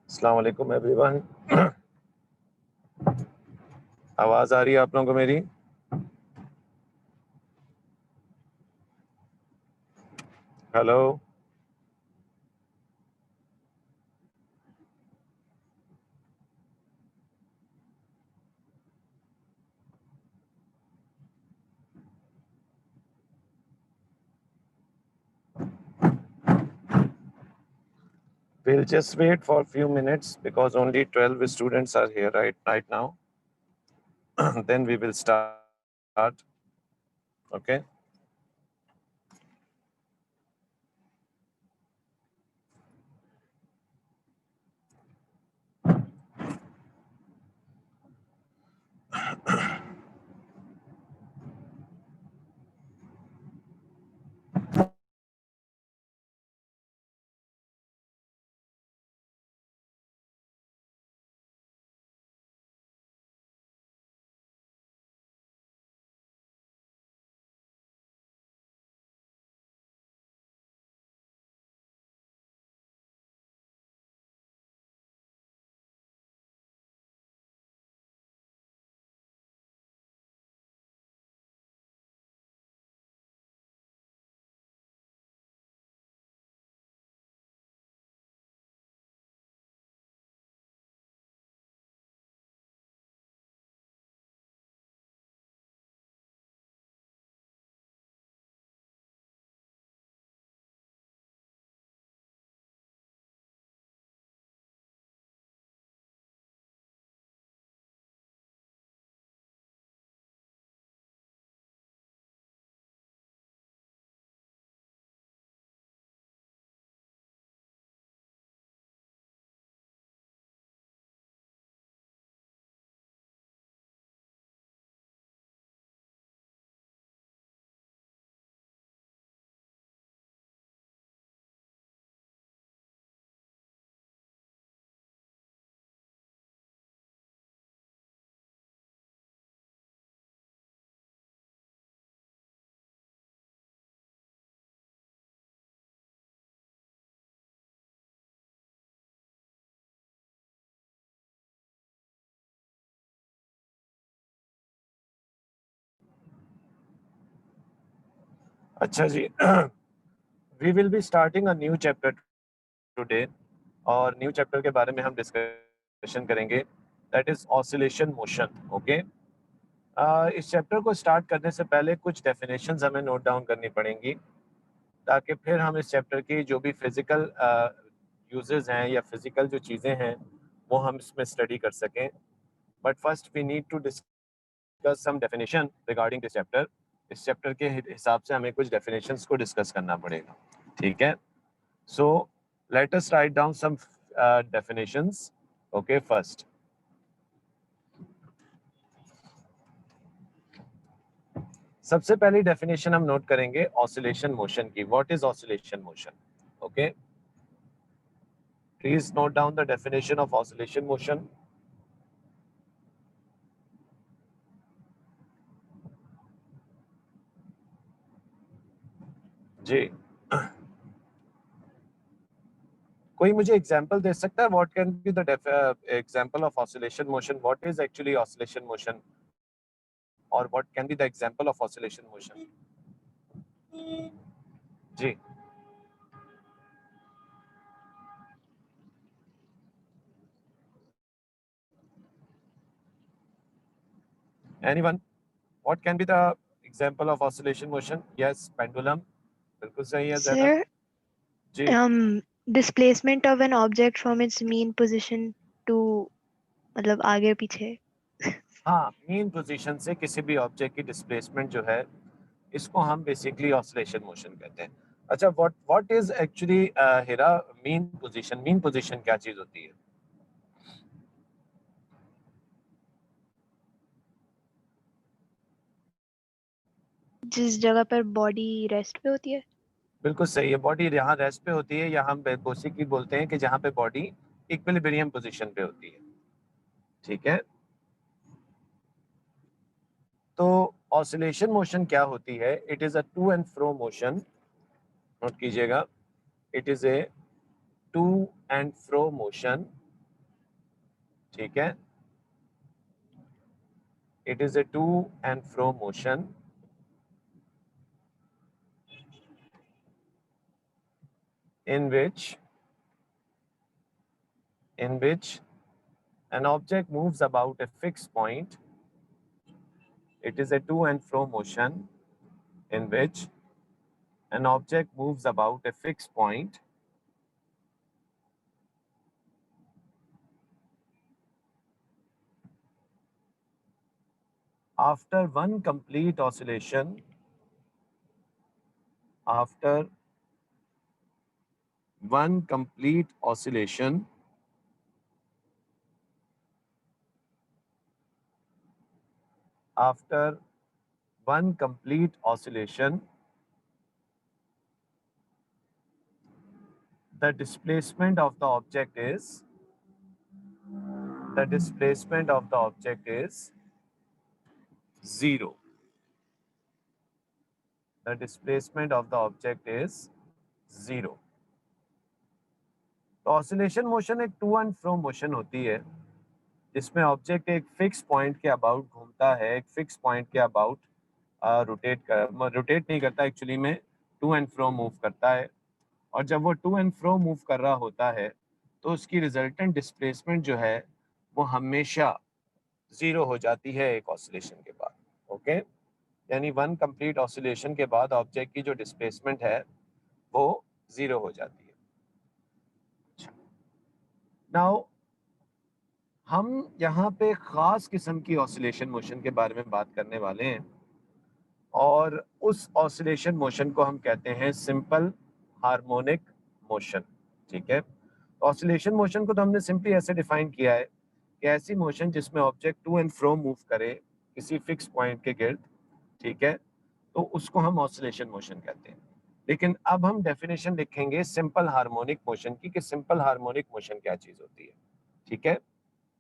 अस्सलाम वालेकुम एवरीवन। आवाज आ रही है आप लोगों को मेरी? Hello. We'll just wait for a few minutes because only 12 students are here right now. Then we will start. Okay. अच्छा जी। We will be starting a new chapter today और न्यू चैप्टर के बारे में हम डिस्कशन करेंगे, that is oscillation motion. Okay. इस chapter को start करने से पहले कुछ डेफिनेशंस हमें नोट डाउन करनी पड़ेंगी ताकि फिर हम इस चैप्टर की जो भी फिजिकल यूजेस हैं या फिजिकल जो चीज़ें हैं वो हम इसमें स्टडी कर सकें। But first we need to discuss some definition regarding this chapter. इस चैप्टर के हिसाब से हमें कुछ डेफिनेशंस को डिस्कस करना पड़ेगा। ठीक है। So let us write down some definitions. Okay. First, सबसे पहली डेफिनेशन हम नोट करेंगे ऑसिलेशन मोशन की। What is oscillation motion? Okay, please note down the definition of oscillation motion. जी, कोई मुझे एग्जांपल दे सकता है? What can be the example of oscillation motion? What is actually oscillation motion और what can be the example of oscillation motion? जी, anyone? What can be the example of oscillation motion? Yes, pendulum. बिल्कुल सही है Zainab Sir, ji. displacement of an object from its mean position to मतलब आगे पीछे। हाँ, mean position से किसी भी ऑब्जेक्ट की डिस्प्लेसमेंट जो है इसको हम बेसिकली ऑसिलेशन मोशन कहते हैं। अच्छा, what what is actually Hira mean position? Mean position क्या चीज होती है? जिस जगह पर बॉडी रेस्ट पे होती है। बिल्कुल सही है, बॉडी यहाँ रेस्ट पे होती है या हम बेसिकली बोलते हैं कि जहाँ पे बॉडी इक्विलिब्रियम पोजीशन पे होती है। ठीक है। तो ऑसिलेशन मोशन क्या होती है? It is a to and fro motion. Note कीजिएगा, it is a to and fro motion ठीक है, it is a to and fro motion in which an object moves about a fixed point. It is a to and fro motion in which an object moves about a fixed point after one complete oscillation, after one complete oscillation after one complete oscillation, the displacement of the object is zero. The displacement of the object is zero. तो oscillation motion एक to and fro motion होती है जिसमें object एक fix point के about घूमता है, एक फिक्स पॉइंट के अबाउट रोटेट नहीं करता, एक्चुअली में टू एंड फ्रो मूव करता है। और जब वो टू एंड फ्रो मूव कर रहा होता है तो उसकी रिजल्टेंट डिस्प्लेसमेंट जो है वो हमेशा जीरो हो जाती है एक ऑसिलेशन के बाद। ओके, यानी वन कंप्लीट ऑसिलेशन के बाद ऑब्जेक्ट की जो डिस्प्लेसमेंट है वो जीरो हो जाती है। नाउ हम यहाँ पे खास किस्म की ऑसिलेशन मोशन के बारे में बात करने वाले हैं और उस ऑसिलेशन मोशन को हम कहते हैं सिंपल हार्मोनिक मोशन। ठीक है, ऑसिलेशन मोशन को तो हमने सिंपली ऐसे डिफाइन किया है कि ऐसी मोशन जिसमें object to and fro move करे किसी फिक्स पॉइंट के गिर्द। ठीक है, तो उसको हम ऑसिलेशन मोशन कहते हैं। लेकिन अब हम डेफिनेशन लिखेंगे सिंपल हार्मोनिक मोशन की कि सिंपल हार्मोनिक मोशन क्या चीज होती है। ठीक है,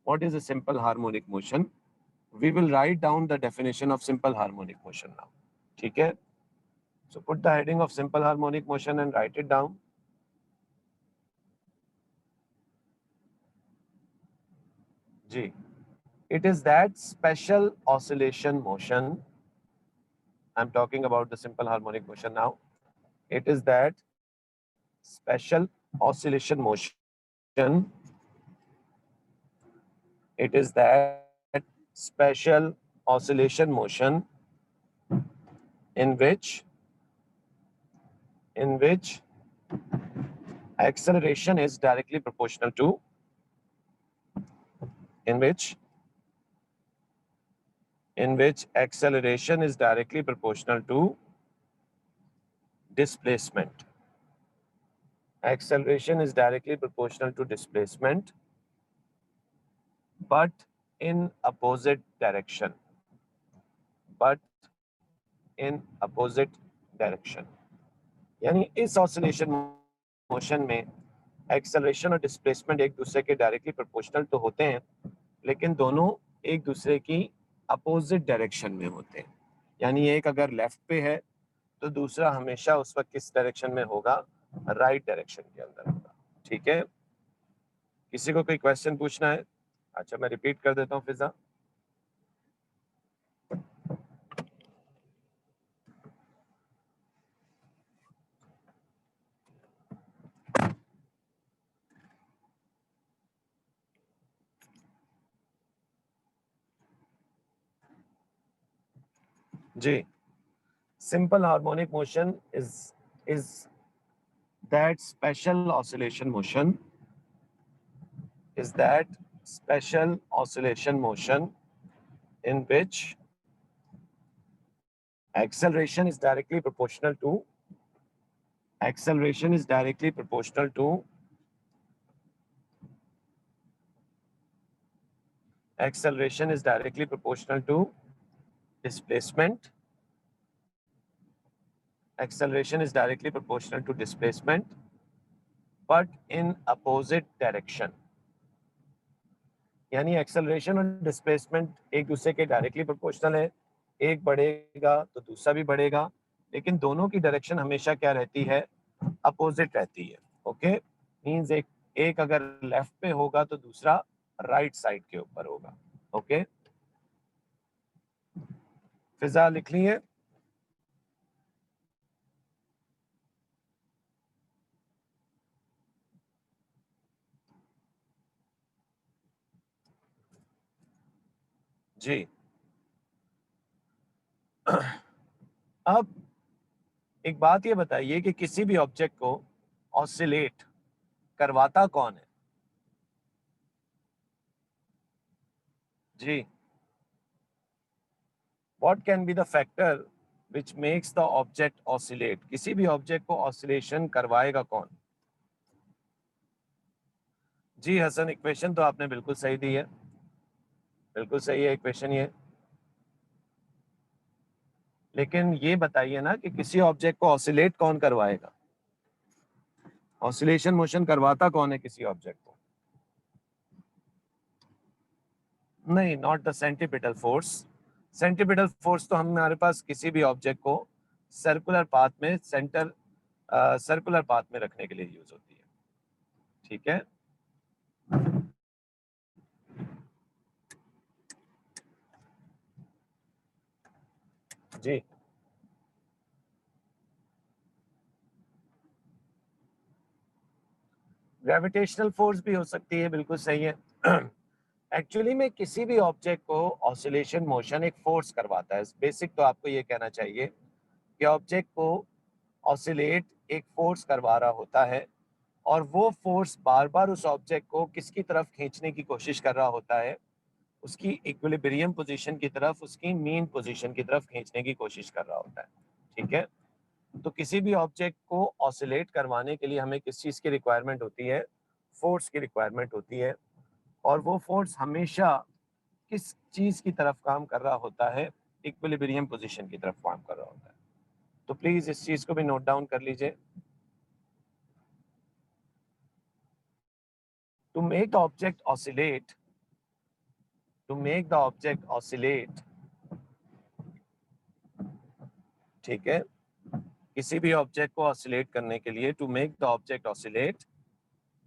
what is a simple harmonic motion? We will write down the definition of simple harmonic motion now. ठीक है, so put the heading of simple harmonic motion and write it down. G, it is that special oscillation motion. I'm talking about the simple harmonic motion now. It is that special oscillation motion. It is that special oscillation motion in which acceleration is directly proportional to acceleration is directly proportional to displacement. Acceleration is directly proportional to displacement, but in opposite direction. यानी इस oscillation motion में acceleration और displacement एक दूसरे के directly proportional तो होते हैं, लेकिन दोनों एक दूसरे की अपोजिट डायरेक्शन में होते हैं। यानी एक अगर लेफ्ट पे है तो दूसरा हमेशा उस वक्त किस डायरेक्शन में होगा? राइट डायरेक्शन के अंदर होगा। ठीक है, किसी को कोई क्वेश्चन पूछना है? अच्छा, मैं रिपीट कर देता हूँ फिजा। जी, simple harmonic motion is that special oscillation motion in which acceleration is directly proportional to displacement. Acceleration is directly proportional to displacement, but in opposite direction. यानी एक्सेलरेशन और डिस्प्लेसमेंट एक दूसरे के डायरेक्टली प्रोपोर्शनल है, एक बढ़ेगा तो दूसरा भी बढ़ेगा, लेकिन दोनों की डायरेक्शन हमेशा क्या रहती है? अपोजिट रहती है। ओके, मींस एक अगर लेफ्ट पे होगा तो दूसरा राइट साइड के ऊपर होगा। ओके, फिजा लिख ली है? जी। अब एक बात ये बताइए कि किसी भी ऑब्जेक्ट को ऑसिलेट करवाता कौन है? जी, what can be the factor which makes the object oscillate? किसी भी ऑब्जेक्ट को ऑसिलेशन करवाएगा कौन? जी हसन, इक्वेशन तो आपने बिल्कुल सही दी है, बिल्कुल सही है इक्वेशन ये। लेकिन ये बताइए ना कि किसी ऑब्जेक्ट को ऑसिलेट कौन करवाएगा? ऑसिलेशन मोशन करवाता कौन है किसी ऑब्जेक्ट को? नहीं, not the centripetal force. Centripetal force तो हमारे पास किसी भी ऑब्जेक्ट को सर्कुलर पाथ में सर्कुलर पाथ में रखने के लिए यूज होती है। ठीक है, जी। ग्रेविटेशनल फोर्स भी हो सकती है, बिल्कुल सही है। एक्चुअली में किसी भी ऑब्जेक्ट को ऑसिलेशन मोशन एक फोर्स करवाता है। बेसिक तो आपको ये कहना चाहिए कि ऑब्जेक्ट को ऑसिलेट एक फोर्स करवा रहा होता है, और वो फोर्स बार बार उस ऑब्जेक्ट को किसकी तरफ खींचने की कोशिश कर रहा होता है? उसकी इक्विलिब्रियम पोजीशन की तरफ, उसकी मीन पोजीशन की तरफ खींचने की कोशिश कर रहा होता है। ठीक है, तो किसी भी ऑब्जेक्ट को ऑसिलेट करवाने के लिए हमें किस चीज़ की रिक्वायरमेंट होती है? फोर्स की रिक्वायरमेंट होती है। और वो फोर्स हमेशा किस चीज़ की तरफ काम कर रहा होता है? इक्विलिब्रियम पोजीशन की तरफ काम कर रहा होता है। तो प्लीज़ इस चीज़ को भी नोट डाउन कर लीजिए। To make the object oscillate, to make the object oscillate, ठीक है, किसी भी ऑब्जेक्ट को ऑसिलेट करने के लिए, to make the object oscillate,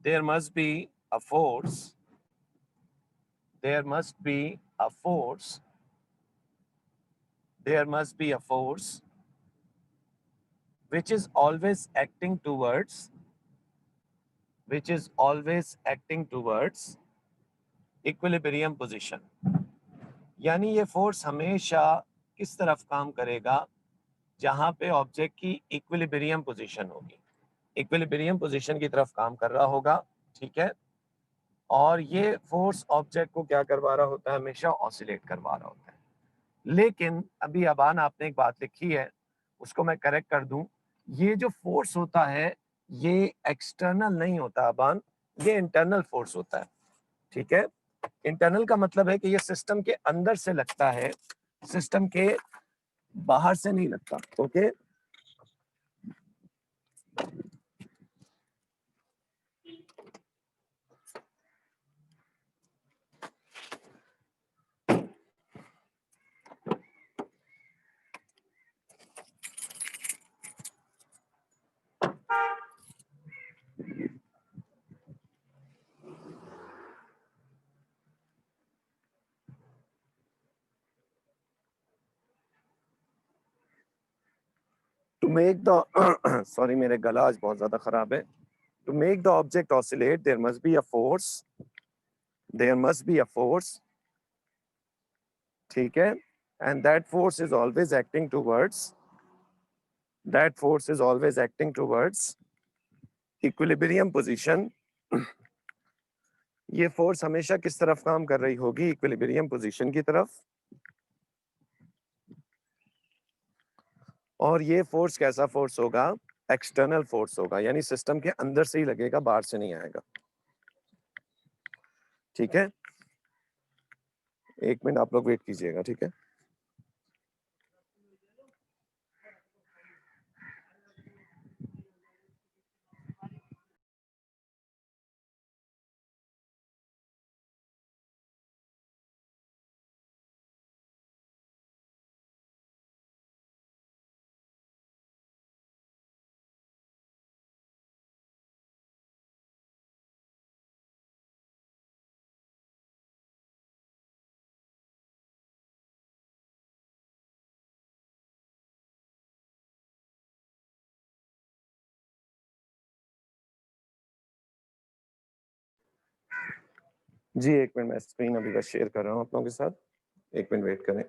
there must be a force, there must be a force, there must be a force which is always acting towards, which is always acting towards equilibrium position। यानी ये force हमेशा किस तरफ काम करेगा? जहां पे object की इक्विलिब्रियम पोजीशन होगी, इक्विलिब्रियम पोजीशन की तरफ काम कर रहा होगा। ठीक है, और ये फोर्स ऑब्जेक्ट को क्या करवा रहा होता है? हमेशा ऑसिलेट करवा रहा होता है। लेकिन अभी अबान आपने एक बात लिखी है, उसको मैं करेक्ट कर दूं। ये जो फोर्स होता है ये एक्सटर्नल नहीं होता अबान, ये इंटरनल फोर्स होता है। ठीक है, इंटरनल का मतलब है कि ये सिस्टम के अंदर से लगता है, सिस्टम के बाहर से नहीं लगता। Okay, to make the sorry मेरे गला आज बहुत ज्यादा खराब है। To make the object oscillate there must be a force, there must be a force, ठीक है, and that force is always acting towards, that force is always acting towards equilibrium position। ये फोर्स हमेशा किस तरफ काम कर रही होगी? इक्विलिब्रियम पोजीशन की तरफ। और ये फोर्स कैसा फोर्स होगा? एक्सटर्नल फोर्स होगा, यानी सिस्टम के अंदर से ही लगेगा, बाहर से नहीं आएगा। ठीक है, एक मिनट आप लोग वेट कीजिएगा। ठीक है। जी, एक मिनट, मैं स्क्रीन अभी बस शेयर कर रहा हूँ आप लोगों के साथ। एक मिनट वेट करें।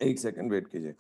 एक सेकंड वेट कीजिए।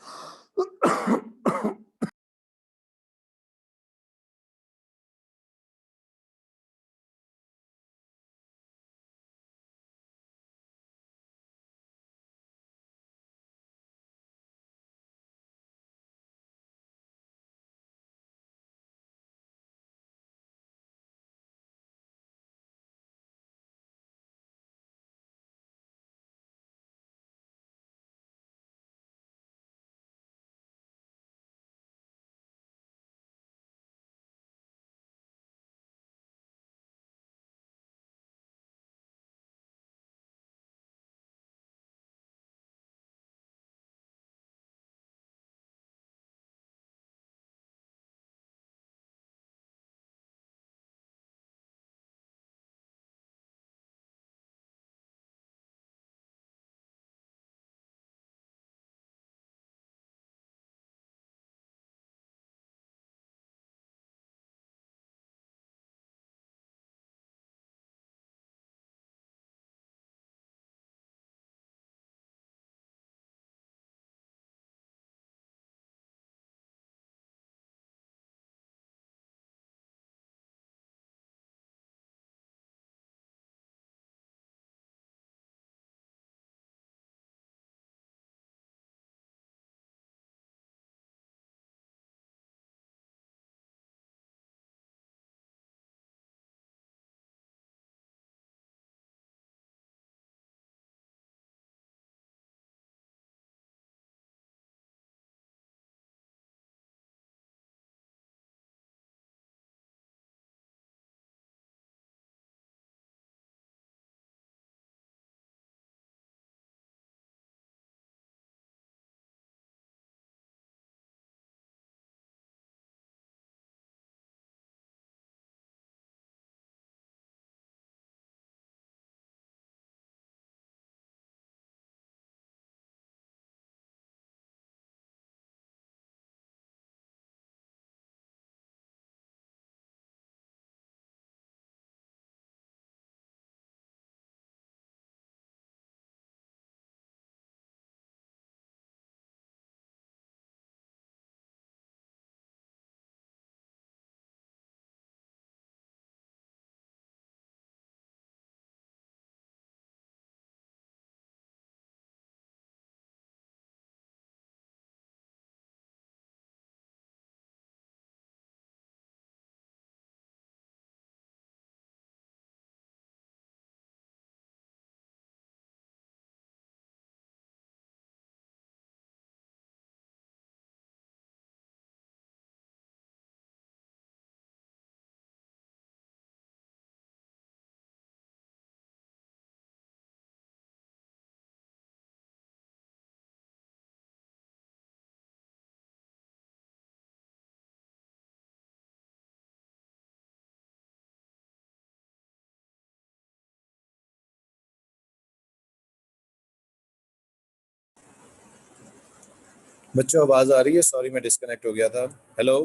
बच्चों आवाज आ रही है? सॉरी मैं डिस्कनेक्ट हो गया था। हेलो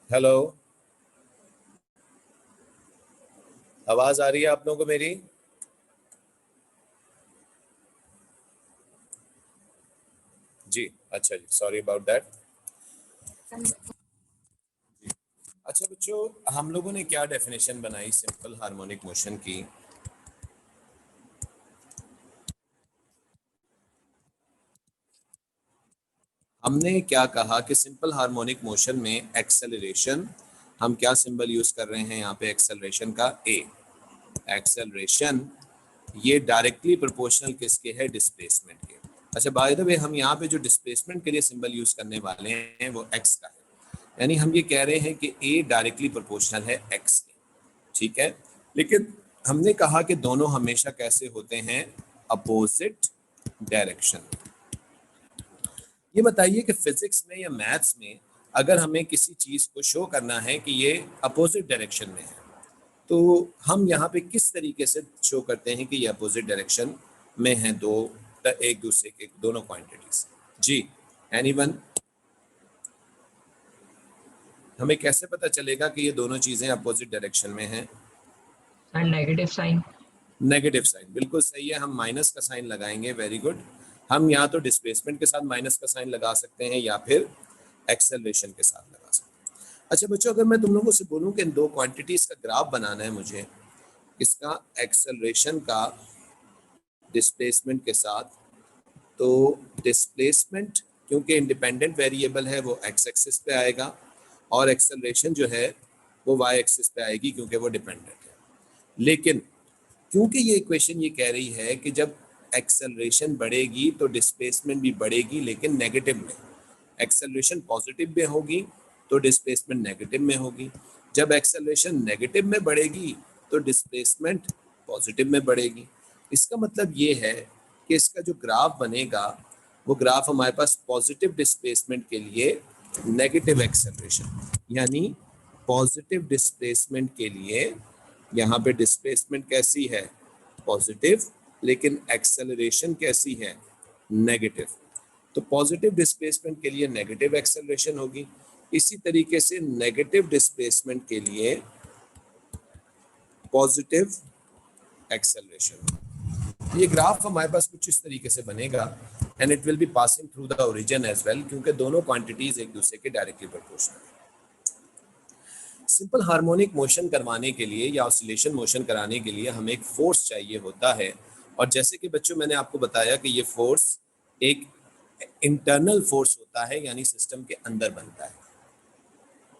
हेलो, आवाज आ रही है आप लोगों को मेरी? जी अच्छा जी, सॉरी अबाउट दैट। अच्छा बच्चों, हम लोगों ने क्या डेफिनेशन बनाई सिंपल हार्मोनिक मोशन की? हमने क्या कहा कि सिंपल हार्मोनिक मोशन में एक्सेलरेशन, हम क्या सिंबल यूज कर रहे हैं यहाँ पे एक्सेलरेशन का? ए। एक्सेलरेशन ये डायरेक्टली प्रोपोर्शनल किसके है? डिस्प्लेसमेंट के। अच्छा, बाय द वे हम यहाँ पे जो डिस्प्लेसमेंट के लिए सिंबल यूज करने वाले हैं वो एक्स का है, यानी हम ये कह रहे हैं कि ए डायरेक्टली प्रोपोर्शनल है एक्स के, ठीक है। लेकिन हमने कहा कि दोनों हमेशा कैसे होते हैं? Opposite direction. ये बताइए कि फिजिक्स में या मैथ्स में अगर हमें किसी चीज को शो करना है कि ये अपोजिट डायरेक्शन में है, तो हम यहाँ पे किस तरीके से शो करते हैं कि ये अपोजिट डायरेक्शन में है दो एक दूसरे के दोनों क्वांटिटीज? जी, एनीवन? हमें कैसे पता चलेगा कि ये दोनों चीजें अपोजिट डायरेक्शन में हैं? Negative sign. नेगेटिव साइन, बिल्कुल सही है। हम माइनस का साइन लगाएंगे, वेरी गुड। हम या तो डिस्प्लेसमेंट के साथ माइनस का साइन लगा सकते हैं या फिर एक्सेलरेशन के साथ लगा सकते हैं। अच्छा बच्चों, अगर मैं तुम लोगों से बोलूं कि इन दो क्वांटिटीज का ग्राफ बनाना है मुझे, इसका एक्सेलरेशन का डिस्प्लेसमेंट के साथ, तो डिस्प्लेसमेंट क्योंकि इंडिपेंडेंट वेरिएबल है वो एक्स एक्सिस पे आएगा, और एक्सेलरेशन जो है वो वाई एक्सिस पे आएगी क्योंकि वो डिपेंडेंट है। लेकिन क्योंकि ये इक्वेशन ये कह रही है कि जब एक्सेलरेशन बढ़ेगी तो डिस्प्लेसमेंट भी बढ़ेगी, लेकिन नेगेटिव में। एक्सेलरेशन पॉजिटिव में होगी तो डिस्प्लेसमेंट नेगेटिव में होगी, जब एक्सेलरेशन नेगेटिव में बढ़ेगी तो डिस्प्लेसमेंट पॉजिटिव में बढ़ेगी। इसका मतलब ये है कि इसका जो ग्राफ बनेगा वो ग्राफ हमारे पास पॉजिटिव डिस्प्लेसमेंट के लिए नेगेटिव एक्सेलरेशन, यानी पॉजिटिव डिस्प्लेसमेंट के लिए यहाँ पे डिस्प्लेसमेंट कैसी है? पॉजिटिव, लेकिन एक्सेलरेशन कैसी है? नेगेटिव। तो पॉजिटिव डिस्प्लेसमेंट के लिए नेगेटिव एक्सेलरेशन होगी, इसी तरीके से नेगेटिव डिस्प्लेसमेंट के लिए पॉजिटिव एक्सेलरेशन। ये ग्राफ हमारे पास कुछ इस तरीके से बनेगा, and it will be passing through the origin as well, क्योंकि दोनों क्वांटिटीज एक दूसरे के डायरेक्टली प्रोपोर्शनल है। सिंपल हार्मोनिक मोशन करवाने के लिए या ऑसिलेशन मोशन कराने के लिए हमें एक फोर्स चाहिए होता है, और जैसे कि बच्चों मैंने आपको बताया कि ये फोर्स एक इंटरनल फोर्स होता है, यानी सिस्टम के अंदर बनता है।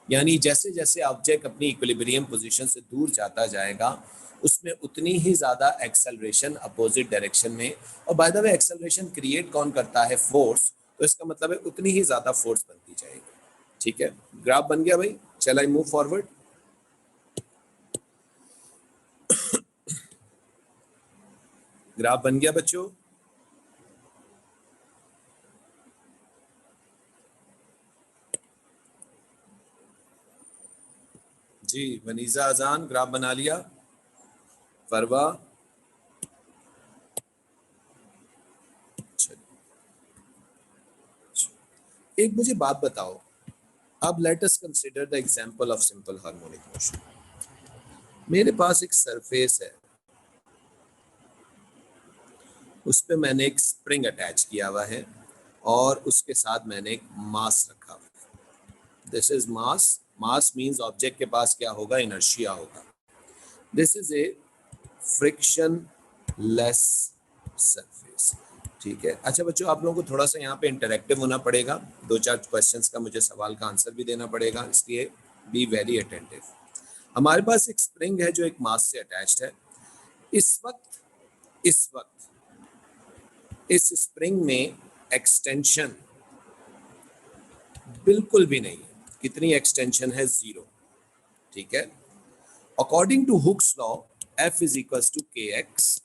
यानी जैसे जैसे ऑब्जेक्ट अपनी इक्विलिब्रियम पोजीशन से दूर जाता जाएगा उसमें उतनी ही ज्यादा एक्सेलरेशन अपोजिट डायरेक्शन में, और by the way acceleration create कौन करता है? फोर्स। तो इसका मतलब है उतनी ही ज्यादा फोर्स बनती जाएगी, ठीक है। ग्राफ बन गया भाई, चल आई मूव फॉरवर्ड। ग्राफ बन गया बच्चों? जी, वनीजा अजान ग्राफ बना लिया? फरवा? एक मुझे बात बताओ, अब let us consider the example of simple harmonic motion. मेरे पास एक सरफेस है, उस पे मैंने एक स्प्रिंग अटैच किया हुआ है और उसके साथ मैंने एक मास रखा हुआ है। This is mass. Mass means object के पास क्या होगा? इनर्शिया होगा। This is a friction less surface, ठीक है। अच्छा बच्चों, आप लोगों को थोड़ा सा यहाँ पे इंटरेक्टिव होना पड़ेगा, दो चार क्वेश्चंस का मुझे सवाल का आंसर भी देना पड़ेगा, इसलिए बी वेरी अटेंटिव। हमारे पास एक स्प्रिंग है जो एक मास से अटैच्ड है। इस वक्त इस स्प्रिंग में एक्सटेंशन बिल्कुल भी नहीं है। कितनी एक्सटेंशन है? 0, ठीक है। According to Hooke's law F is equals to kx,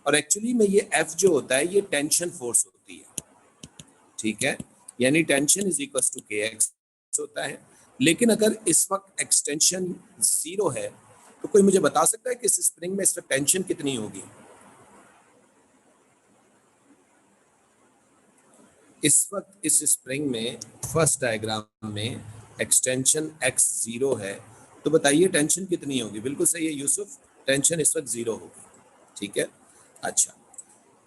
और एक्चुअली में ये F जो होता है ये टेंशन फोर्स होती है, ठीक है, यानी tension is equals to kx होता है। लेकिन अगर इस वक्त एक्सटेंशन 0 है तो कोई मुझे बता सकता है कि इस स्प्रिंग में इस वक्त टेंशन कितनी होगी? इस वक्त इस स्प्रिंग में फर्स्ट डायग्राम में एक्सटेंशन x 0 है, तो बताइए टेंशन कितनी होगी? बिल्कुल सही है यूसुफ, टेंशन इस वक्त 0 होगी, ठीक है। अच्छा,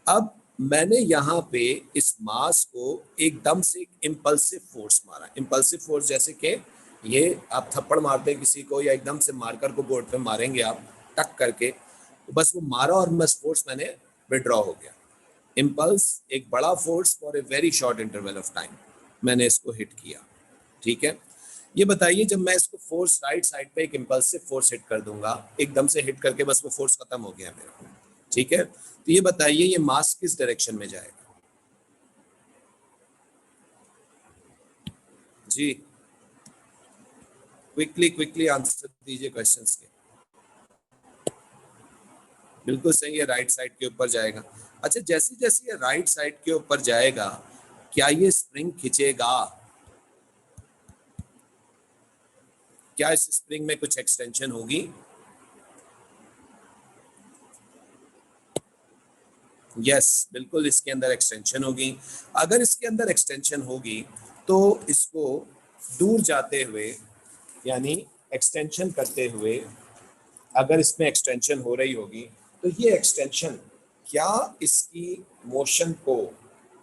अब मैंने यहाँ पे इस मास को एकदम से एक इम्पल्सिव फोर्स मारा। इम्पल्सिव फोर्स जैसे कि ये आप थप्पड़ मारते हैं किसी को, या एकदम से मार्कर को बोर्ड पे मारेंगे आप टक करके, तो बस वो मारा और बस फोर्स मैंने विड्रॉ हो गया। इम्पल्स एक बड़ा force for a very short interval of time, मैंने इसको हिट किया। ठीक है, ये बताइए जब मैं इसको फोर्स राइट साइड पे एक इम्पल्सिव फोर्स हिट कर दूंगा, एकदम से हिट करके बस वो फोर्स खत्म हो गया मेरा। ठीक है, तो ये बताइए ये मास किस डायरेक्शन में जाएगा? जी क्विकली आंसर दीजिए क्वेश्चंस के। बिल्कुल सही है, राइट साइड के ऊपर जाएगा। अच्छा, जैसे जैसे ये राइट साइड के ऊपर जाएगा, क्या ये स्प्रिंग खिंचेगा? क्या इस स्प्रिंग में कुछ एक्सटेंशन होगी? यस, बिल्कुल इसके अंदर एक्सटेंशन होगी। अगर इसके अंदर एक्सटेंशन होगी तो इसको दूर जाते हुए, यानी एक्सटेंशन करते हुए, अगर इसमें एक्सटेंशन हो रही होगी तो ये एक्सटेंशन क्या इसकी मोशन को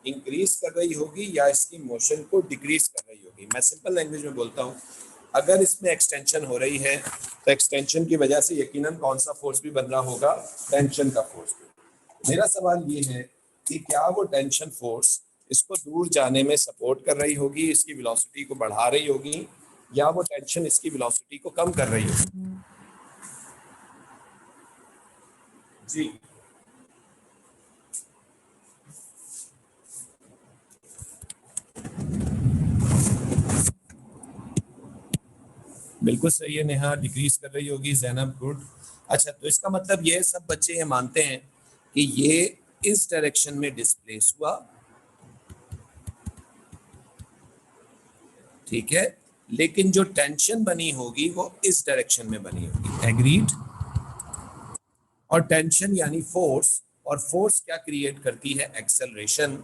इंक्रीज कर रही होगी या इसकी मोशन को डिक्रीज कर रही होगी? मैं सिंपल लैंग्वेज में बोलता हूँ, अगर इसमें एक्सटेंशन हो रही है तो एक्सटेंशन की वजह से यकीनन कौन सा फोर्स भी बन रहा होगा? टेंशन का फोर्स भी। मेरा सवाल ये है कि क्या वो टेंशन फोर्स इसको दूर जाने में सपोर्ट कर रही होगी, इसकी वेलोसिटी को बढ़ा रही होगी, या वो टेंशन इसकी वेलोसिटी को कम कर रही होगी? जी बिल्कुल सही है नेहा, डिक्रीज कर रही होगी। जैनब गुड। अच्छा, तो इसका मतलब ये सब बच्चे ये मानते हैं कि ये इस डायरेक्शन में डिस्प्लेस हुआ, ठीक है, लेकिन जो टेंशन बनी होगी वो इस डायरेक्शन में बनी होगी। एग्रीड? और टेंशन यानी फोर्स, और फोर्स क्या क्रिएट करती है? एक्सेलरेशन।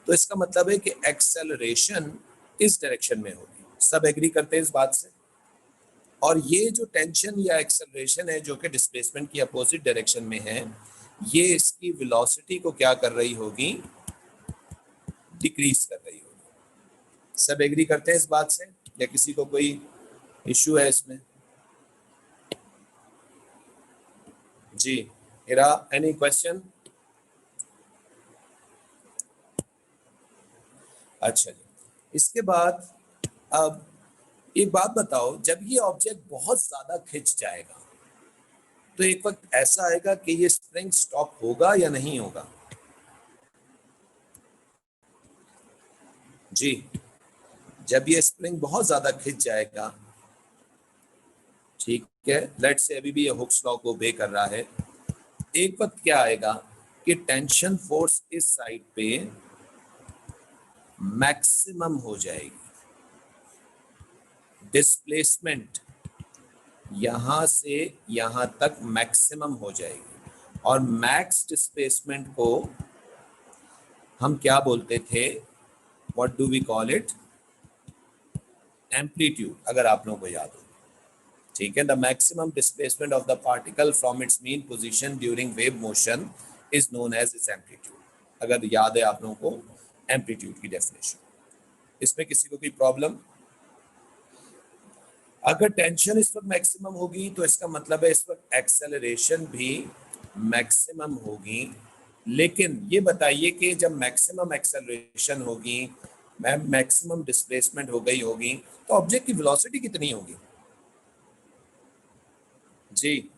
तो इसका मतलब है कि एक्सेलरेशन इस डायरेक्शन में होगी। सब एग्री करते हैं इस बात से? और ये जो टेंशन या एक्सेलरेशन है जो कि डिस्प्लेसमेंट की अपोजिट डायरेक्शन में है, ये इसकी वेलोसिटी को क्या कर रही होगी? डिक्रीज कर रही होगी। सब एग्री करते हैं इस बात से, या किसी को कोई इश्यू है इसमें? जी इरा, एनी क्वेश्चन? अच्छा जी, इसके बाद अब एक बात बताओ, जब ये ऑब्जेक्ट बहुत ज्यादा खिंच जाएगा तो एक वक्त ऐसा आएगा कि ये स्प्रिंग स्टॉप होगा या नहीं होगा? जी, जब ये स्प्रिंग बहुत ज्यादा खिंच जाएगा, ठीक है, लेट्स से अभी भी ये हुक्स लॉ को ओबे कर रहा है, एक वक्त क्या आएगा कि टेंशन फोर्स इस साइड पे मैक्सिमम हो जाएगी, डिस्प्लेसमेंट यहां से यहां तक मैक्सिमम हो जाएगी, और मैक्स डिस्प्लेसमेंट को हम क्या बोलते थे? What do we call it? Amplitude, अगर आप लोगों को याद हो। ठीक है, the maximum displacement of the particle from its mean position during wave motion is known as its amplitude. अगर याद है आप लोगों को एम्पलीट्यूड की डेफिनेशन। इसमें किसी को कोई प्रॉब्लम? अगर टेंशन इस वक्त मैक्सिमम होगी तो इसका मतलब है इस वक्त एक्सेलरेशन भी मैक्सिमम होगी। लेकिन ये बताइए कि जब मैक्सिमम एक्सेलरेशन होगी, मैक्सिमम डिस्प्लेसमेंट हो गई होगी, तो ऑब्जेक्ट की वेलोसिटी कितनी होगी? जी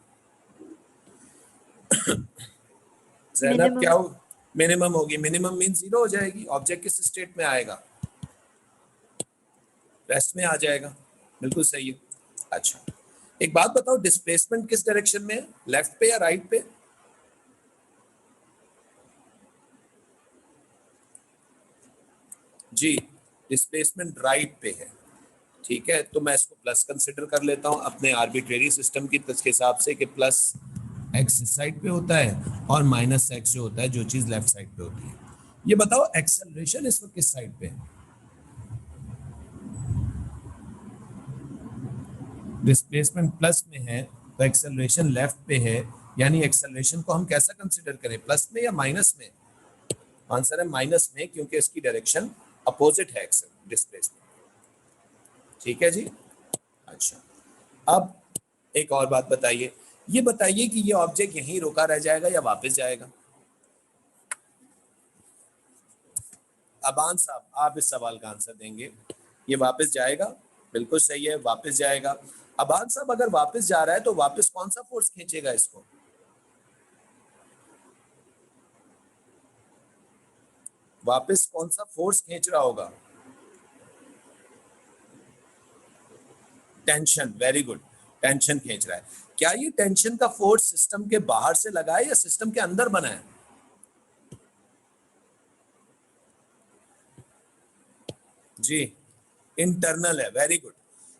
जैनब, क्या हो? मिनिमम होगी। मिनिमम मीन जीरो हो जाएगी। ऑब्जेक्ट किस स्टेट में आएगा? रेस्ट में आ जाएगा। बिल्कुल सही है। अच्छा, एक बात बताओ, डिस्प्लेसमेंट किस डायरेक्शन में है? लेफ्ट पे या राइट पे? जी, डिस्प्लेसमेंट राइट पे है। ठीक है, तो मैं इसको प्लस कंसिडर कर लेता हूं अपने आर्बिट्रेरी सिस्टम की हिसाब से कि प्लस एक्स इस साइड पे होता है और माइनस एक्स जो होता है, जो चीज लेफ्ट साइड पे होती है। ये बताओ एक्सेलरेशन इस वक्त किस साइड पे है? डिस्प्लेसमेंट प्लस में है तो एक्सेलरेशन लेफ्ट पे है, यानी एक्सेलरेशन को हम कैसा कंसिडर करें? प्लस में या माइनस में? आंसर है माइनस में, क्योंकि इसकी डायरेक्शन अपोजिट है डिस्प्लेसमेंट। ठीक है जी। अच्छा, अब एक और बात बताइए, ये बताइए कि ये ऑब्जेक्ट यहीं रुका रह जाएगा या वापस जाएगा? अबान साहब, आप इस सवाल का आंसर देंगे। ये वापस जाएगा, बिल्कुल सही है, वापस जाएगा। अबान साहब, अगर वापस जा रहा है तो वापस कौन सा फोर्स खींचेगा इसको? वापस कौन सा फोर्स खींच रहा होगा? टेंशन, वेरी गुड, टेंशन खींच रहा है। क्या ये टेंशन का फोर्स सिस्टम के बाहर से लगा है या सिस्टम के अंदर बना है? जी, इंटरनल है, वेरी गुड।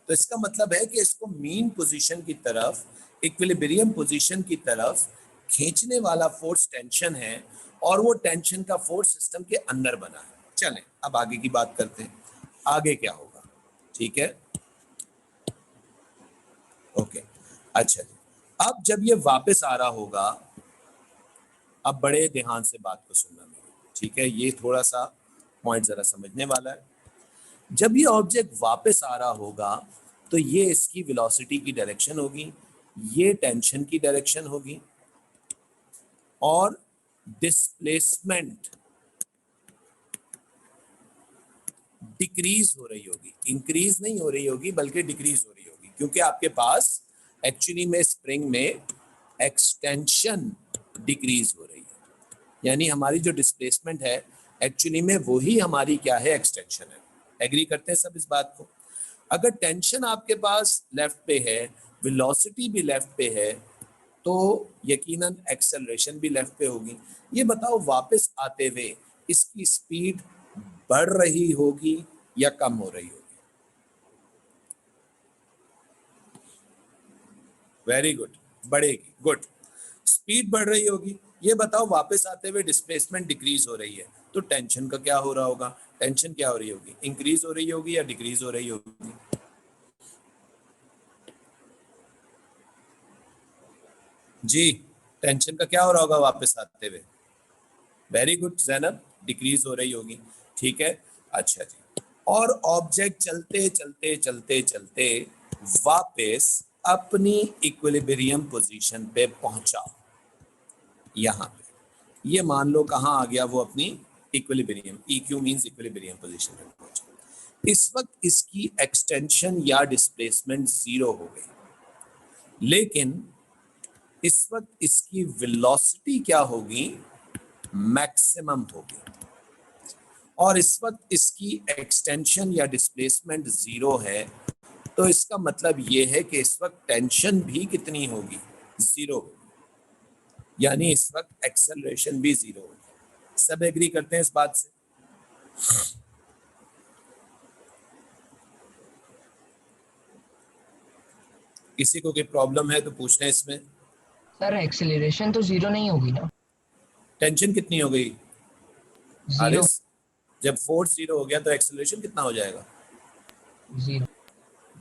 तो इसका मतलब है कि इसको मीन पोजीशन की तरफ, इक्विलिब्रियम पोजीशन की तरफ खींचने वाला फोर्स टेंशन है, और वो टेंशन का फोर्स सिस्टम के अंदर बना है। चलें अब आगे की बात करते हैं, आगे क्या होगा। ठीक है, ओके। अच्छा जी, अब जब ये वापस आ रहा होगा, अब बड़े ध्यान से बात को सुनना मेरी, ठीक है, ये थोड़ा सा पॉइंट जरा समझने वाला है। जब ये ऑब्जेक्ट वापस आ रहा होगा तो ये इसकी वेलोसिटी की डायरेक्शन होगी, ये टेंशन की डायरेक्शन होगी, और डिस्प्लेसमेंट डिक्रीज हो रही होगी, इंक्रीज नहीं हो रही होगी बल्कि डिक्रीज हो रही होगी, क्योंकि आपके पास एक्चुअली में स्प्रिंग में एक्सटेंशन डिक्रीज हो रही है। यानी हमारी जो डिस्प्लेसमेंट है एक्चुअली में वही हमारी क्या है, एक्सटेंशन है। एग्री करते हैं सब इस बात को? अगर टेंशन आपके पास लेफ्ट पे है, वेलोसिटी भी लेफ्ट पे है, तो यकीनन एक्सेलरेशन भी लेफ्ट पे होगी। ये बताओ वापस आते हुए इसकी स्पीड बढ़ रही होगी या कम हो रही होगी? वेरी गुड, बढ़ेगी, गुड, स्पीड बढ़ रही होगी। ये बताओ वापस आते हुए डिस्प्लेसमेंट डिक्रीज हो रही है, तो टेंशन का क्या हो रहा होगा? टेंशन क्या हो रही होगी, इंक्रीज हो रही होगी या डिक्रीज हो रही होगी? जी, टेंशन का क्या हो रहा होगा वापस आते हुए? वेरी गुड ज़ैनब, डिक्रीज हो रही होगी। ठीक है, अच्छा जी। और ऑब्जेक्ट चलते चलते चलते चलते वापस अपनी इक्विलिब्रियम पोजीशन पे पहुंचा, यहाँ पे ये मान लो कहाँ आ गया वो अपनी equilibrium, EQ means equilibrium position पे पहुंचा। इस वक्त इसकी एक्सटेंशन या डिस्प्लेसमेंट जीरो हो गई, लेकिन इस वक्त इसकी वेलोसिटी क्या होगी, मैक्सिमम होगी, और इस वक्त इसकी एक्सटेंशन या डिस्प्लेसमेंट जीरो है। तो इसका मतलब ये है कि इस वक्त टेंशन भी कितनी होगी, जीरो होगी, यानी इस वक्त एक्सेलरेशन भी जीरो होगी। सब एग्री करते हैं इस बात से? किसी को कोई प्रॉब्लम है तो पूछना है इसमें। सर एक्सेलरेशन तो जीरो नहीं होगी ना? टेंशन कितनी हो गई जीरो, हारिस? जब फोर्स जीरो हो गया तो एक्सेलरेशन कितना हो जाएगा? जीरो।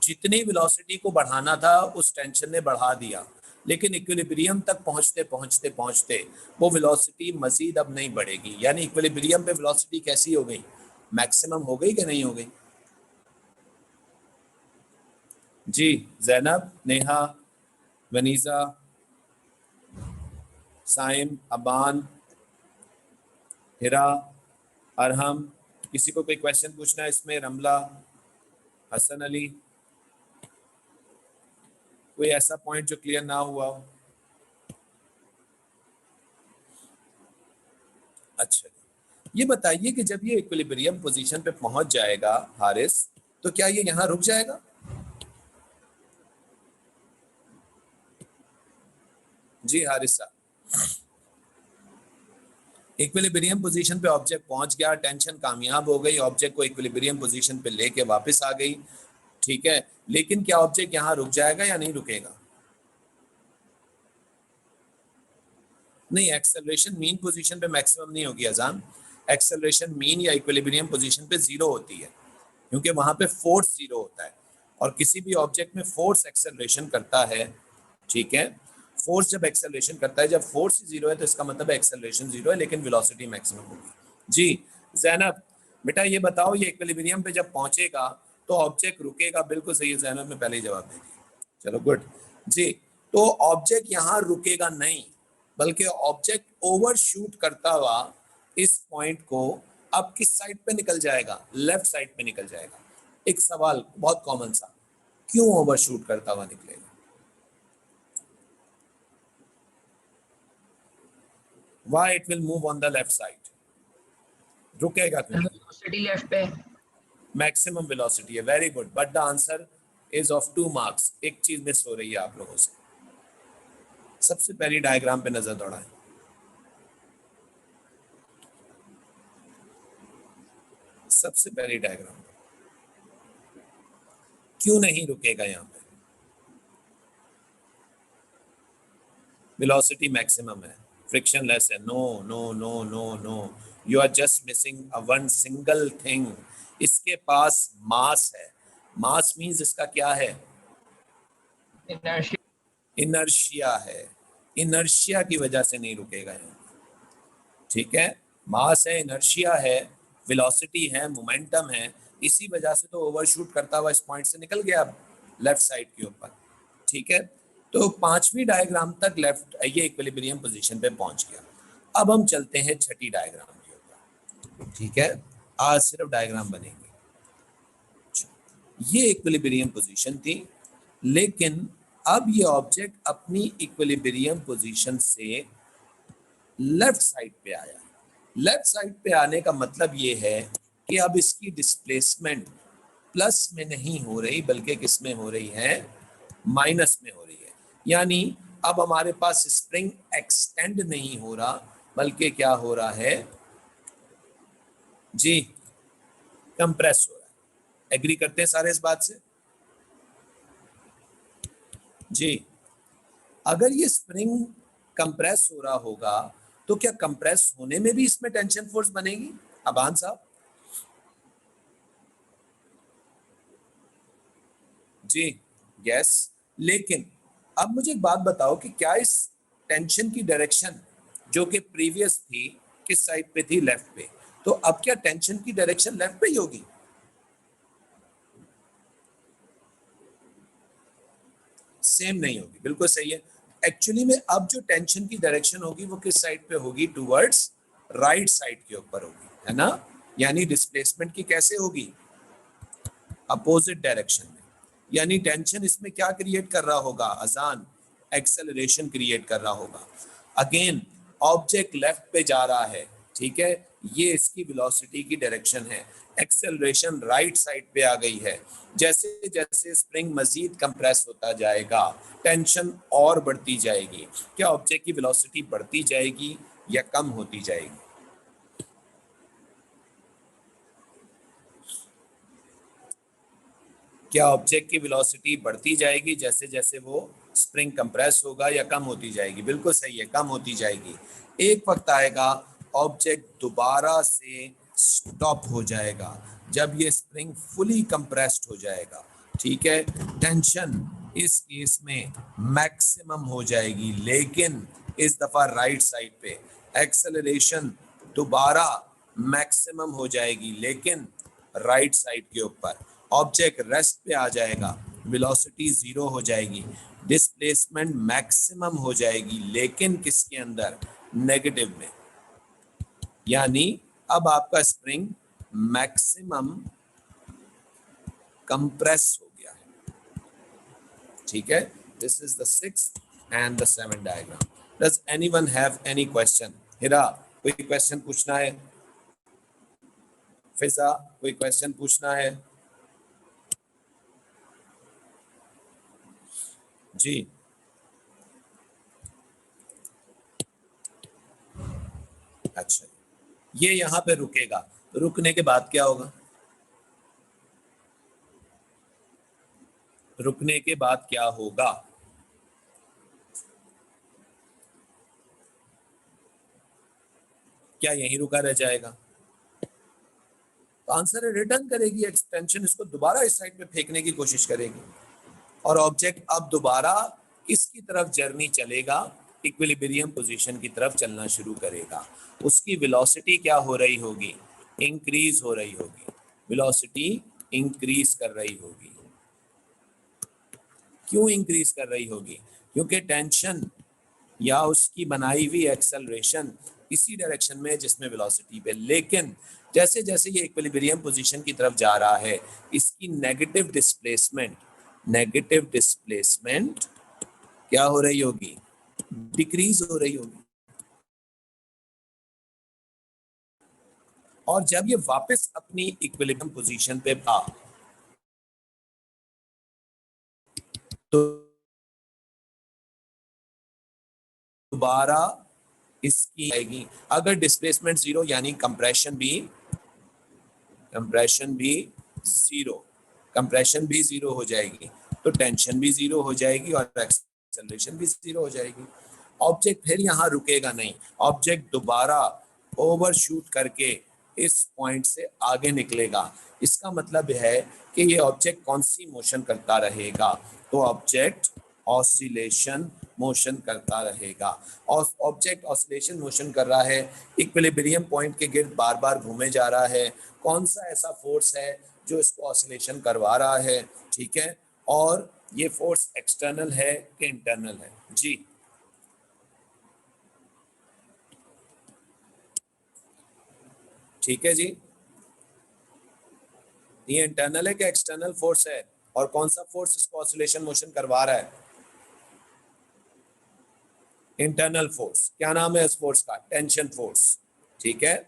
जितनी वेलोसिटी को बढ़ाना था उस टेंशन ने बढ़ा दिया, लेकिन इक्विलिब्रियम तक पहुंचते पहुंचते पहुंचते वो वेलोसिटी मजीद अब नहीं बढ़ेगी। यानी इक्विलिब्रियम पे वेलोसिटी कैसी हो गई, मैक्सिमम हो गई कि नहीं हो गई? जी, जैनब, नेहा, वनीजा, साइम, अबान, हिरा, अरहम, किसी को कोई क्वेश्चन पूछना है इसमें? रमला, हसन अली, कोई ऐसा पॉइंट जो क्लियर ना हुआ हो? अच्छा, ये बताइए कि जब ये इक्विलिब्रियम पोजीशन पे पहुंच जाएगा हारिस, तो क्या ये यहां रुक जाएगा? जी हारिसा, इक्विलिब्रियम पोजीशन पे ऑब्जेक्ट पहुंच गया, टेंशन कामयाब हो गई, ऑब्जेक्ट को इक्विलिब्रियम पोजीशन पे लेके वापस आ गई, ठीक है, लेकिन क्या ऑब्जेक्ट यहां रुक जाएगा या नहीं रुकेगा? नहीं, एक्सेलरेशन मीन पोजीशन पे मैक्सिमम नहीं होगी अजान, एक्सेलरेशन मीन या इक्विलिब्रियम पोजीशन पे जीरो होती है, क्योंकि वहां पे फोर्स जीरो होता है, और किसी भी ऑब्जेक्ट में फोर्स एक्सेलरेशन करता है, ठीक है, फोर्स जब एक्सेलरेशन करता है, जब फोर्स जीरो है तो इसका मतलब एक्सेलरेशन जीरो है, लेकिन वेलोसिटी मैक्सिमम होगी। जी जैनब बेटा ये बताओ, ये इक्विलिब्रियम पे जब पहुंचेगा तो ऑब्जेक्ट रुकेगा, बिल्कुल सही है जैनब ने पहले ही जवाब दे दिया, चलो गुड जी। तो ऑब्जेक्ट यहाँ रुकेगा नहीं, बल्कि ऑब्जेक्ट ओवरशूट करता हुआ इस पॉइंट को अब किस साइड पे निकल जाएगा, लेफ्ट साइड पे निकल जाएगा। एक सवाल बहुत कॉमन सा, क्यों ओवरशूट करता हुआ निकलेगा? Why it will move on the left side? रुकेगा क्यों? वेलोसिटी लेफ्ट पे, मैक्सिमम वेलोसिटी है, very good, but the answer is of 2 marks. एक चीज मिस हो रही है आप लोगों से, सबसे पहली डायग्राम पे नजर दौड़ाएं। सबसे पहली डायग्राम, क्यों नहीं रुकेगा यहाँ पे? वेलोसिटी मैक्सिमम है, फ्रिक्शन लेस है। No no no no no, you are just missing a one single thing. इसके पास मास है। मास मींस इसका क्या है? इनर्शिया, इनर्शिया है। इनर्शिया की वजह से नहीं रुकेगा यहाँ, ठीक है? मास है, इनर्शिया है, वेलोसिटी है, मोमेंटम है, इसी वजह से तो ओवरशूट करता हुआ इस पॉइंट से निकल गया लेफ्ट साइड के ऊपर, ठीक है? तो 5वीं डायग्राम तक लेफ्ट ये इक्विलिब्रियम पोजीशन पे पहुंच गया। अब हम चलते हैं 6ठी डायग्राम के ऊपर, ठीक है? आज सिर्फ डायग्राम बनेंगे। ये इक्विलिब्रियम पोजीशन थी, लेकिन अब ये ऑब्जेक्ट अपनी इक्विलिब्रियम पोजीशन से लेफ्ट साइड पे आया। लेफ्ट साइड पे आने का मतलब ये है कि अब इसकी डिस्प्लेसमेंट प्लस में नहीं हो रही, बल्कि किस में हो रही है? माइनस में हो रही है। यानी अब हमारे पास स्प्रिंग एक्सटेंड नहीं हो रहा, बल्कि क्या हो रहा है जी? कंप्रेस हो रहा है। एग्री करते हैं सारे इस बात से? जी। अगर ये स्प्रिंग कंप्रेस हो रहा होगा तो क्या कंप्रेस होने में भी इसमें टेंशन फोर्स बनेगी? अबान साहब जी, यस। लेकिन अब मुझे एक बात बताओ कि क्या इस टेंशन की डायरेक्शन जो कि प्रीवियस थी किस साइड पे थी? लेफ्ट पे। तो अब क्या टेंशन की डायरेक्शन लेफ्ट पे ही होगी? सेम नहीं होगी, बिल्कुल सही है। एक्चुअली में अब जो टेंशन की डायरेक्शन होगी वो किस साइड पे होगी? टुवर्ड्स राइट साइड के ऊपर होगी, है ना? यानी डिस्प्लेसमेंट की कैसे होगी? अपोजिट डायरेक्शन में। यानी टेंशन इसमें क्या क्रिएट कर रहा होगा? अजान, एक्सेलरेशन क्रिएट कर रहा होगा। अगेन ऑब्जेक्ट लेफ्ट पे जा रहा है, ठीक है? ये इसकी वेलोसिटी की डायरेक्शन है। एक्सेलरेशन राइट साइड पे आ गई है। जैसे जैसे स्प्रिंग मजीद कंप्रेस होता जाएगा, टेंशन और बढ़ती जाएगी। क्या ऑब्जेक्ट की वेलोसिटी बढ़ती जाएगी या कम होती जाएगी? क्या ऑब्जेक्ट की वेलोसिटी बढ़ती जाएगी जैसे जैसे वो स्प्रिंग कंप्रेस होगा, या कम होती जाएगी? बिल्कुल सही है, कम होती जाएगी। एक वक्त आएगा ऑब्जेक्ट दोबारा से स्टॉप हो जाएगा जब ये स्प्रिंग फुली कंप्रेस्ड हो जाएगा, ठीक है? टेंशन इस केस में मैक्सिमम हो जाएगी, लेकिन इस दफा राइट साइड पे। एक्सेलरेशन दोबारा मैक्सिमम हो जाएगी, लेकिन राइट साइड के ऊपर। ऑब्जेक्ट रेस्ट पे आ जाएगा, वेलोसिटी 0 हो जाएगी, डिस्प्लेसमेंट मैक्सिमम हो जाएगी, लेकिन किसके अंदर? नेगेटिव में। यानी अब आपका स्प्रिंग मैक्सिमम कंप्रेस हो गया है, ठीक है? This is the 6th and the 7th diagram. Does anyone have any question? Hira, कोई क्वेश्चन पूछना है? फिजा, कोई क्वेश्चन पूछना है? जी। अच्छा, ये यहां पे रुकेगा, रुकने के बाद क्या होगा? रुकने के बाद क्या होगा? क्या यहीं रुका रह जाएगा? तो आंसर है रिटर्न करेगी एक्सटेंशन, इसको दोबारा इस साइड पे फेंकने की कोशिश करेगी, और ऑब्जेक्ट अब दोबारा किसकी तरफ जर्नी चलेगा? इक्विलिब्रियम पोजीशन की तरफ चलना शुरू करेगा। उसकी वेलोसिटी क्या हो रही होगी? इंक्रीज हो रही होगी, वेलोसिटी इंक्रीज कर रही होगी। क्यों इंक्रीज कर रही होगी? क्योंकि टेंशन या उसकी बनाई हुई एक्सेलरेशन इसी डायरेक्शन में जिसमें वेलोसिटी पे, लेकिन जैसे जैसे ये इक्विलिब्रियम पोजीशन की तरफ जा रहा है, इसकी नेगेटिव डिस्प्लेसमेंट क्या हो रही होगी? डिक्रीज हो रही होगी। और जब ये वापस अपनी इक्विलिब्रियम पोजीशन पे आ तो दोबारा इसकी आएगी। अगर डिस्प्लेसमेंट जीरो यानी कंप्रेशन भी जीरो हो जाएगी, तो टेंशन भी जीरो हो जाएगी और एक्सेलरेशन भी जीरो हो जाएगी। ऑब्जेक्ट फिर यहाँ रुकेगा नहीं, ऑब्जेक्ट दोबारा ओवरशूट करके इस पॉइंट से आगे निकलेगा। इसका मतलब है कि ये ऑब्जेक्ट कौन सी मोशन करता रहेगा? तो ऑब्जेक्ट ऑसिलेशन मोशन करता रहेगा। और ऑब्जेक्ट ऑसिलेशन मोशन कर रहा है, इक्विलिब्रियम पॉइंट के गिर्द बार बार घूमे जा रहा है। कौन सा ऐसा फोर्स है जो इसको ऑसिलेशन करवा रहा है? ठीक है, और ये फोर्स एक्सटर्नल है कि इंटरनल है? जी, ठीक है जी, ये इंटरनल है कि एक्सटर्नल फोर्स है? और कौन सा फोर्स इसको ऑसिलेशन मोशन करवा रहा है? Internal force. क्या नाम है इस फोर्स का? Tension force. ठीक है,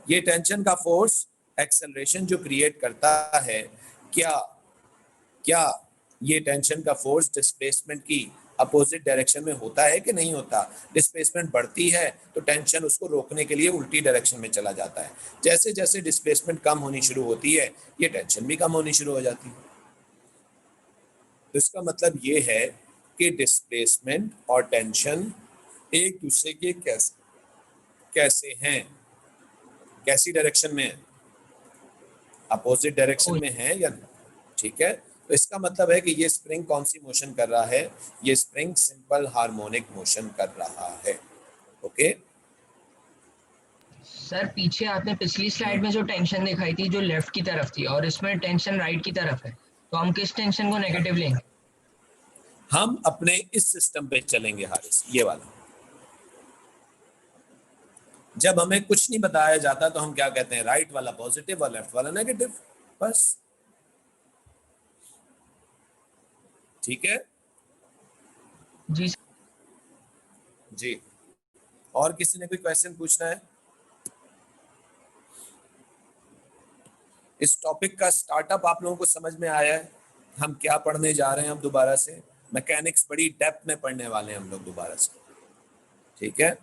ये टेंशन का फोर्स एक्सेलरेशन जो क्रिएट करता है, क्या ये टेंशन का फोर्स डिस्प्लेसमेंट की अपोजिट डायरेक्शन में होता है कि नहीं होता? डिस्प्लेसमेंट बढ़ती है तो टेंशन उसको रोकने के लिए उल्टी डायरेक्शन में चला जाता है। जैसे जैसे डिस्प्लेसमेंट कम होनी शुरू होती है, ये टेंशन भी कम होनी शुरू हो जाती है। तो इसका मतलब ये है कि डिस्प्लेसमेंट और टेंशन एक दूसरे के कैसे हैं, कैसी डायरेक्शन में है? अपोजिट डायरेक्शन में है या नहीं? ठीक है, तो इसका मतलब है कि ये स्प्रिंग कौन सी मोशन कर रहा है? ये स्प्रिंग सिंपल हार्मोनिक मोशन कर रहा है। ओके सर पीछे आपने पिछली स्लाइड में जो टेंशन दिखाई थी जो लेफ्ट की तरफ थी और इसमें टेंशन राइट की तरफ है, तो हम किस टेंशन को नेगेटिव लेंगे? हम अपने इस सिस्टम पे चलेंगे हारिस, ये वाला। जब हमें कुछ नहीं बताया जाता तो हम क्या कहते हैं? राइट वाला पॉजिटिव और लेफ्ट वाला नेगेटिव, बस। ठीक है जी जी, और किसी ने कोई क्वेश्चन पूछना है? इस टॉपिक का स्टार्टअप आप लोगों को समझ में आया है? हम क्या पढ़ने जा रहे हैं अब दोबारा से? मैकेनिक्स बड़ी डेप्थ में पढ़ने वाले हैं हम लोग दोबारा से। ठीक है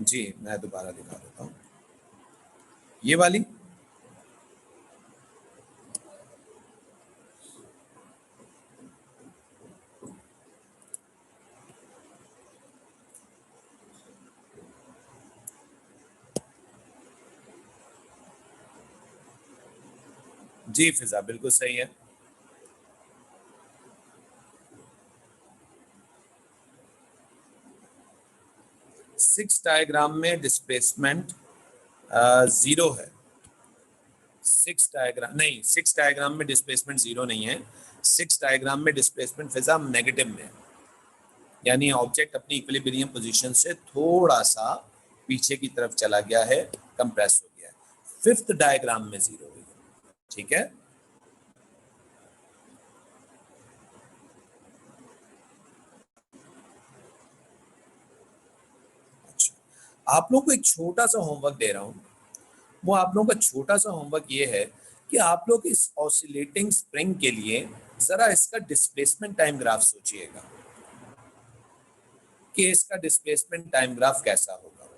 जी, मैं दोबारा दिखा देता हूँ ये वाली। जी फिजा, बिल्कुल सही है। सिक्स डायग्राम में डिस्प्लेसमेंट जीरो है। सिक्स डायग्राम में डिस्प्लेसमेंट जीरो नहीं है। सिक्स डायग्राम में डिस्प्लेसमेंट फिजा नेगेटिव में है, यानी ऑब्जेक्ट अपनी इक्विलिब्रियम पोजीशन से थोड़ा सा पीछे की तरफ चला गया है, कंप्रेस हो गया है। फिफ्थ डायग्राम में जीरो हुई है। ठीक है, अच्छा, आप लोग को एक छोटा सा होमवर्क दे रहा हूं। वो आप लोगों का छोटा सा होमवर्क ये है कि आप लोग इस ऑसिलेटिंग स्प्रिंग के लिए जरा इसका डिस्प्लेसमेंट टाइम ग्राफ सोचिएगा कि इसका डिस्प्लेसमेंट टाइम ग्राफ कैसा होगा।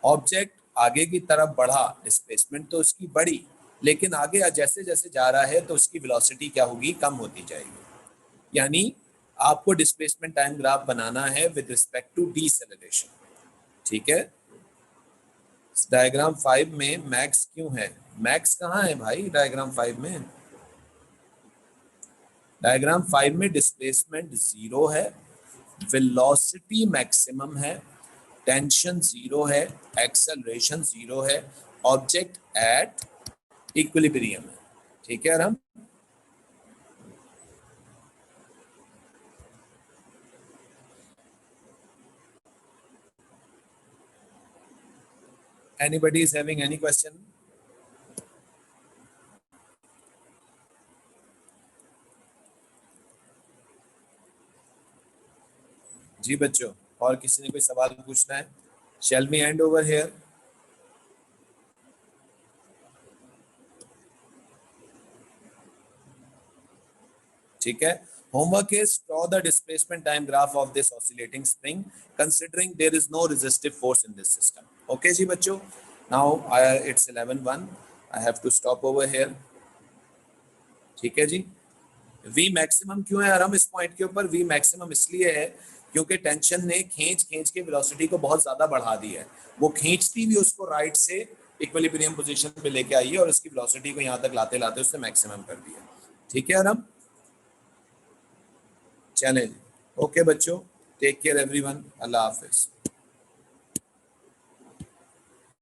ऑब्जेक्ट आगे की तरफ बढ़ा, डिस्प्लेसमेंट तो उसकी बढ़ी, लेकिन आगे जैसे जैसे जा रहा है तो उसकी वेलोसिटी क्या होगी? कम होती जाएगी। यानी आपको डिस्प्लेसमेंट टाइम ग्राफ बनाना है विद रिस्पेक्ट टू डीसेलरेशन। ठीक है, डायग्राम 5 में मैक्स क्यों है? मैक्स कहाँ है भाई डायग्राम 5 में? डायग्राम 5 में डिस्प्लेसमेंट 0 है, वेलोसिटी मैक्सिमम है, टेंशन 0 है, एक्सेलरेशन 0 है, ऑब्जेक्ट एट इक्विलिब्रियम है। ठीक है आराम? Anybody is having any question? जी बच्चों, और किसी ने कोई सवाल पूछना है? Shall we end over here? ठीक है, homework is draw the displacement time graph of this oscillating spring considering there is no resistive force in this system. Okay जी बच्चों, now it's 11:01. I have to stop over here. ठीक है जी। V maximum क्यों है आराम इस point के ऊपर? V maximum इसलिए है क्योंकि टेंशन ने खींच के वेलोसिटी को बहुत ज्यादा बढ़ा दी है। वो खींचती भी उसको राइट से इक्विलिब्रियम पोजीशन पे लेके आई है और उसकी वेलोसिटी को यहाँ तक लाते लाते उसने मैक्सिमम कर दिया। ठीक है आराम? चलें, ओके बच्चों, टेक केयर एवरीवन, अल्लाह हाफिज।